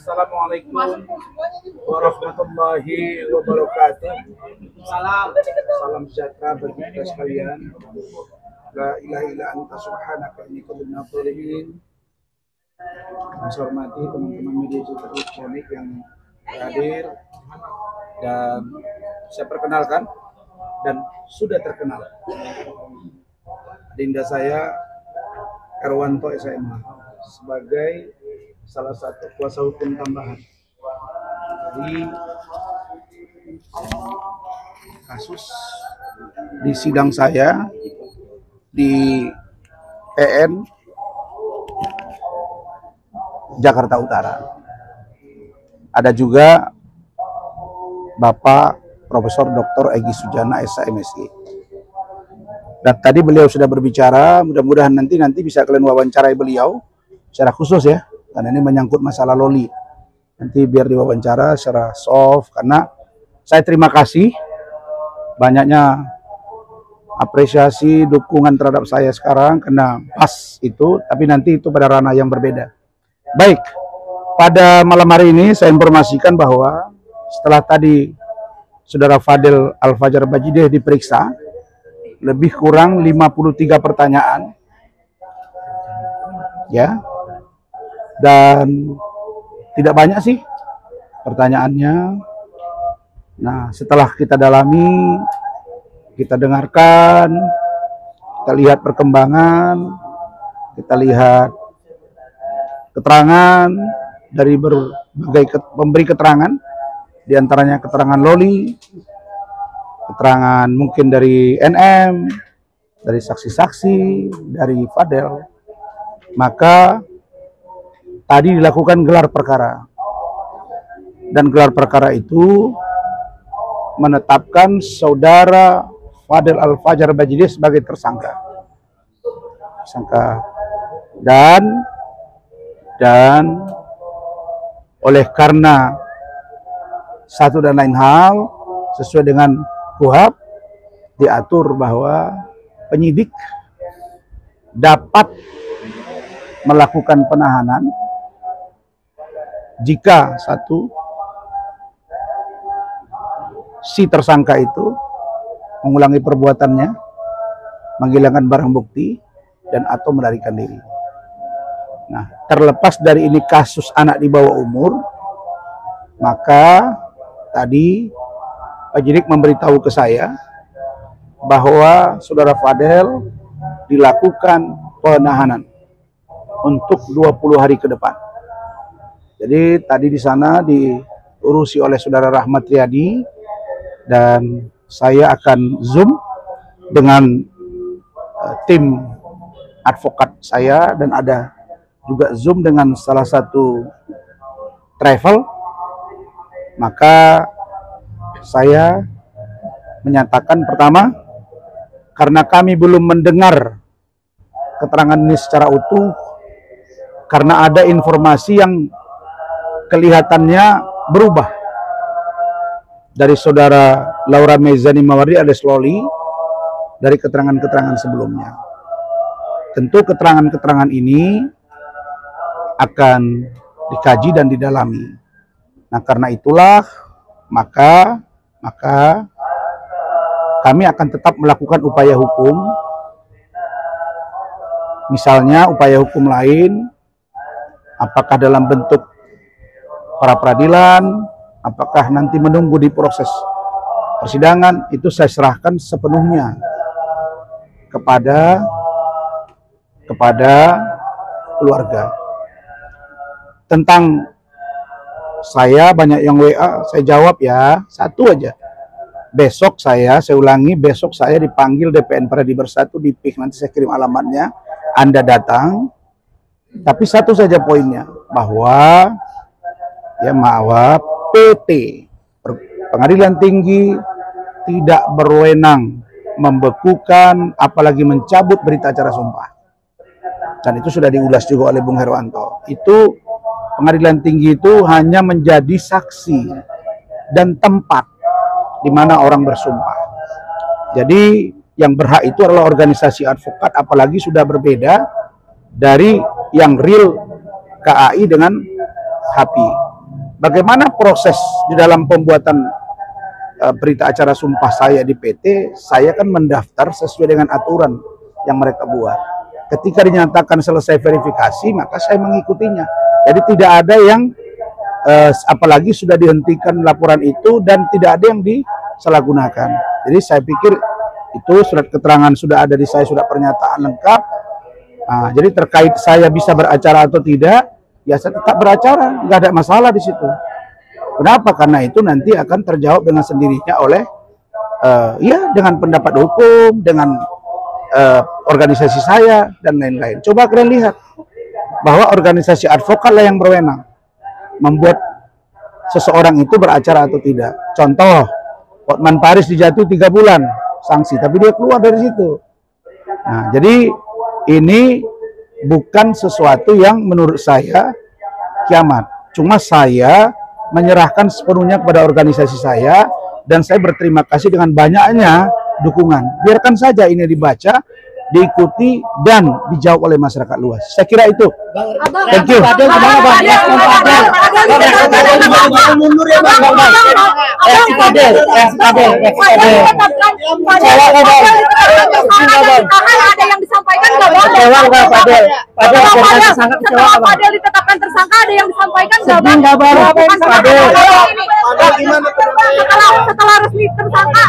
Assalamualaikum warahmatullahi wabarakatuh. Salam sejahtera bagi kita sekalian. La ilaha illa anta subhanaka inni kuntu minadz dzalimin. Saya hormati teman-teman media elektronik yang hadir, dan saya perkenalkan dan sudah terkenal. Dinda saya Erwanto SMA sebagai salah satu kuasa hukum tambahan di kasus di sidang saya di PN Jakarta Utara. Ada juga Bapak Profesor Dr. Egy Sujana SMSI. Dan tadi beliau sudah berbicara, mudah-mudahan nanti bisa kalian wawancarai beliau secara khusus ya, karena ini menyangkut masalah loli. Nanti biar diwawancara secara soft, karena saya terima kasih banyaknya apresiasi, dukungan terhadap saya sekarang, karena pas itu, tapi nanti itu pada ranah yang berbeda. Baik, pada malam hari ini saya informasikan bahwa setelah tadi Saudara Fadel Al-Fajar Bajideh diperiksa, lebih kurang 53 pertanyaan, ya, dan tidak banyak sih pertanyaannya. Nah, setelah kita dalami, kita dengarkan, kita lihat perkembangan, kita lihat keterangan dari berbagai pemberi keterangan, diantaranya keterangan loli, keterangan mungkin dari NM, dari saksi-saksi, dari Fadel. Maka tadi dilakukan gelar perkara, dan gelar perkara itu menetapkan Saudara Fadel Al-Fajar Bajideh sebagai tersangka. Dan oleh karena satu dan lain hal, sesuai dengan KUHP diatur bahwa penyidik dapat melakukan penahanan jika satu, si tersangka itu mengulangi perbuatannya, menghilangkan barang bukti, dan atau melarikan diri. Nah, terlepas dari ini kasus anak di bawah umur, maka tadi penyidik memberitahu ke saya bahwa Saudara Fadel dilakukan penahanan untuk 20 hari ke depan. Jadi tadi di sana diurusi oleh Saudara Rahmat Riyadi, dan saya akan Zoom dengan tim advokat saya, dan ada juga Zoom dengan salah satu travel. Maka saya menyatakan, pertama, karena kami belum mendengar keterangan ini secara utuh, karena ada informasi yang kelihatannya berubah dari Saudara Laura Mezani Mawardi alias Loli dari keterangan-keterangan sebelumnya. Tentu keterangan-keterangan ini akan dikaji dan didalami. Nah, karena itulah maka kami akan tetap melakukan upaya hukum. Misalnya upaya hukum lain, apakah dalam bentuk pra peradilan, apakah nanti menunggu di proses persidangan, itu saya serahkan sepenuhnya kepada keluarga. Tentang saya banyak yang WA, saya jawab ya, satu aja. Besok saya ulangi, besok saya dipanggil DPN Pradi Bersatu di PIK, nanti saya kirim alamatnya, Anda datang. Tapi satu saja poinnya, bahwa ya maaf, PT Pengadilan Tinggi tidak berwenang membekukan apalagi mencabut berita acara sumpah. Dan itu sudah diulas juga oleh Bung Herwanto. Itu Pengadilan Tinggi itu hanya menjadi saksi dan tempat di mana orang bersumpah. Jadi yang berhak itu adalah organisasi advokat, apalagi sudah berbeda dari yang real KAI dengan HAPI. bagaimana proses di dalam pembuatan berita acara sumpah saya di PT, saya kan mendaftar sesuai dengan aturan yang mereka buat. Ketika dinyatakan selesai verifikasi, maka saya mengikutinya. Jadi tidak ada yang apalagi sudah dihentikan laporan itu dan tidak ada yang disalahgunakan. Jadi saya pikir itu surat keterangan sudah ada di saya, sudah pernyataan lengkap. Nah, jadi terkait saya bisa beracara atau tidak, ya saya tetap beracara, nggak ada masalah di situ. Kenapa? Karena itu nanti akan terjawab dengan sendirinya oleh ya dengan pendapat hukum, dengan organisasi saya dan lain-lain. Coba kalian lihat bahwa organisasi advokat lah yang berwenang membuat seseorang itu beracara atau tidak. Contoh, Hotman Paris dijatuhi 3 bulan sanksi, tapi dia keluar dari situ. Nah, jadi ini bukan sesuatu yang menurut saya kiamat. Cuma saya menyerahkan sepenuhnya kepada organisasi saya dan saya berterima kasih dengan banyaknya dukungan. Biarkan saja ini dibaca, diikuti dan dijawab oleh masyarakat luas. Saya kira itu. Thank you. Ada yang disampaikan nggak, Bang? Kecewa nggak, Fadel? Setelah Fadel ditetapkan tersangka, ada yang disampaikan nggak, Bang? Setelah resmi tersangka